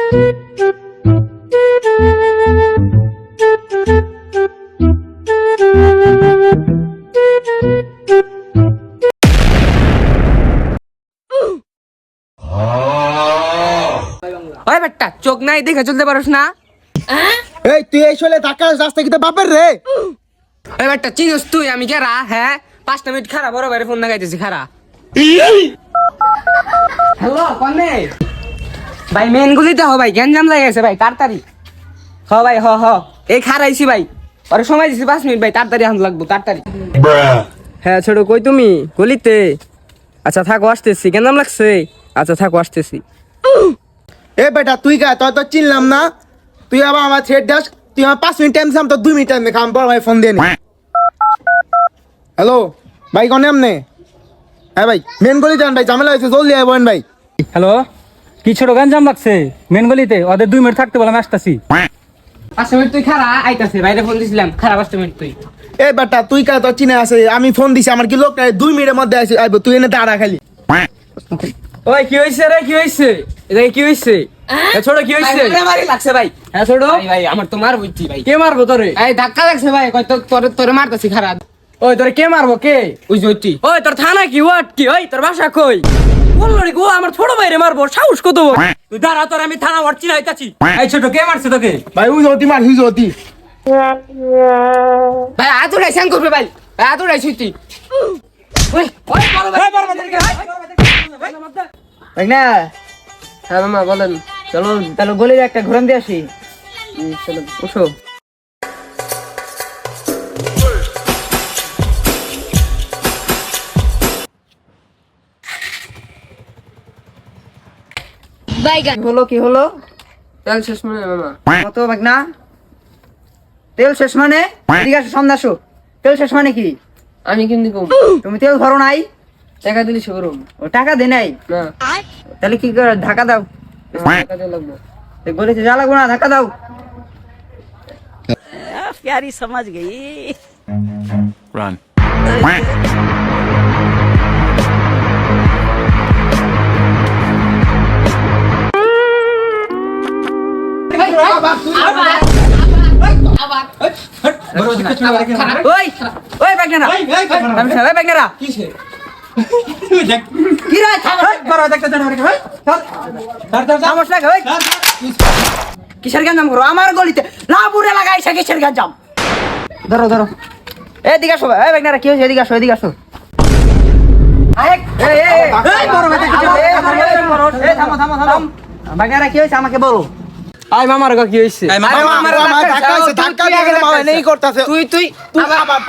ওই বেটা চোখ নাই দেখে চলতে পারোস না? এই তুই এই চলে ধাক্কা রাস্তা কিতে বাপের রে। ওই বেটা চিনিস তুই আমি কেরা? হ্যাঁ 5 মিনিট খারাপ বড় বাইরে ফোন লাগাইতেছি খারা। হ্যালো কনে ভাই মেন গুলিতে হ ভাই গ্যাঞ্জাম লাগে গেছে ভাই তাড়াতাড়ি হ ভাই হ হ এই খারাইছি ভাই ওরে সময় দিছি 5 মিনিট ভাই তাড়াতাড়ি আন লাগবো তাড়াতাড়ি। হ্যাঁ ছোট কই তুমি? গলিতে? আচ্ছা থাকো আসতেছি। গ্যাঞ্জাম লাগছে? আচ্ছা থাকো আসতেছি। এ বেটা তুই কা তো চিনলাম না, তুই আবার আমার থ্রেড দাস। তুই আমার 5 মিনিট টাইম সাম তো 2 মিনিট টাইম খাম বড় ভাই ফোন দিয়ে নি। হ্যালো ভাই কোনে আমনে? হ্যাঁ ভাই মেন গলি যান ভাই, ঝামেলা হয়েছে জলদি আইবেন ভাই। হ্যালো, কি ছোট গাঞ্জাম লাগছে মেন গলিতে? ওদের 2 মিনিট থাকতে বললাম, আসতাছি। 5 মিনিট তুই খারা আইতাছে বাইরে ফোন দিছিলাম খারাপ 5 মিনিট তুই। এ বেটা তুই কা তো চিনে আছে, আমি ফোন দিছি আমার কি লোক নাই, 2 মিনিটের মধ্যে আইবো, তুই এনে দাঁড়া খালি। ওই কি হইছে রে? কি হইছে? এটা কি হইছে? ছোট কি হইছে? মারি লাগছে ভাই। হ্যাঁ ছোট ভাই ভাই আমার তো মার হইছি ভাই। কে মারবো তোরে? এই ধাক্কা লাগছে ভাই কই তোরে মারতাছি খারাপ। ওই তোরে কে মারবো? কে? ওই জইতি ওই তোর থানা কি? ওয়াট কি? ওই তোর বাসা কই? বললো রে গো আমার ছোট ভাইরে মারবো, সাহস কত? তুই দাঁড়া, তোর আমি থানা ওয়াট চিনাইতাছি। এই ছোট কে মারছে তোকে? ভাই হুই জতি মার হুই জতি। ভাই আতুড়াই স্যাং করবে ভাই। ভাই আতুড়াই সুইতি। ওই ওই বড় ভাই বড় ভাই ভাই না। হ্যাঁ মামা বলেন। চলো তাহলে গলির একটা ঘুরান দিয়ে আসি। চলো উঠো। হলো কি হলো? তেল শেষ মানে মামা। কত ভাগ না? তেল শেষ মানে? ঠিক আছে সামনে আসো। তেল শেষ মানে কি? আমি কিন্তু কম তুমি তেল ভরো নাই? টাকা দিলি শোরুম ও টাকা দে নাই? না তাহলে কি করে? ধাক্কা দাও। টাকা দিয়ে লাগবো। গলিতে যা লাগবো না, ধাক্কা দাও। प्यारी समझ गई। Run. ওই ওই ব্যাগনারা, আমি সবাই ব্যাগনারা কিসে? কি রে? সমস্যা কি? কিসের গাঞ্জাম করো আমার গলিতে? না বুড়ে লাগাইছে কিসের গাঞ্জাম? ধরো ধরো এদিকে আসো। এই ব্যাগনারা কি হয়েছে? এদিকে আসো, এদিকে আসো। থামো থামো থামো। ব্যাগনারা কি হয়েছে আমাকে বলো। আই মামার গো কি হইছে? আমার ধাক্কা হইছে, ধাক্কা দিয়ে গেলে মামা নেই করতেছে। তুই তুই আবার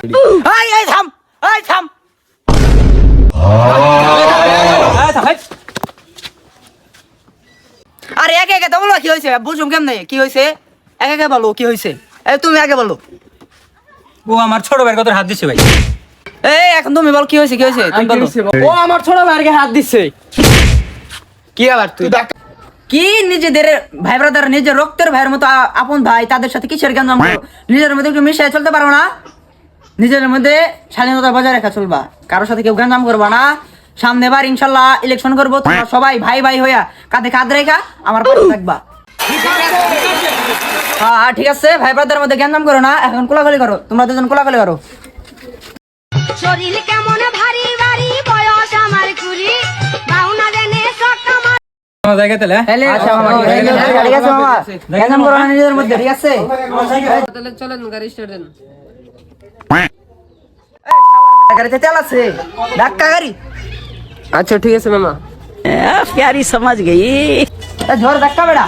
এই এই থাম, এই থাম। আরে একে একে তো বলো কি হয়েছে, বুঝুম কেমনে কি হয়েছে? একে একে বলো কি হয়েছে। এই তুমি আগে বলো। ও আমার ছোট ভাইয়ের কথা হাত দিছে ভাই। এই এখন তুমি বল কি হয়েছে, কি হয়েছে তুমি বলো। ও আমার ছোট ভাইকে হাত দিছে। কি আবার তুই? কি নিজেদের ভাই ব্রাদার, নিজের রক্তের ভাইয়ের মতো আপন ভাই, তাদের সাথে কিসের গাঞ্জাম করো? নিজের মধ্যে একটু মিশিয়ে চলতে পারো না? নিজের মধ্যে স্বাধীনতা বজায় রাখা চলবা, কারোর সাথে কেউ গাঞ্জাম করবা না। সামনে বার ইনশাল্লাহ ইলেকশন করবো, তোমরা সবাই ভাই ভাই হইয়া কাঁধে কাঁধ রেখা আমার পাশে থাকবা। হ্যাঁ ঠিক আছে, ভাই ব্রাদার মধ্যে গাঞ্জাম করো না। এখন কোলাকুলি করো, তোমরা দুজন কোলাকুলি করো। শরীর কেমন ভারী ভারী, বয়স আমার কুড়ি, বাউনা দেনে সট্টা মার। জায়গা তাহলে আচ্ছা মামা, ঠিক আছে মামা, গাঞ্জাম করো না নিজেদের মধ্যে, ঠিক আছে? তাহলে চলেন গাড়ি স্টার্ট দেন। গাড়িতে তেল আছে, ধাক্কা গাড়ি। আচ্ছা ঠিক আছে মামা। प्यारी समझ गई। ঝড় ধাক্কা বেড়া।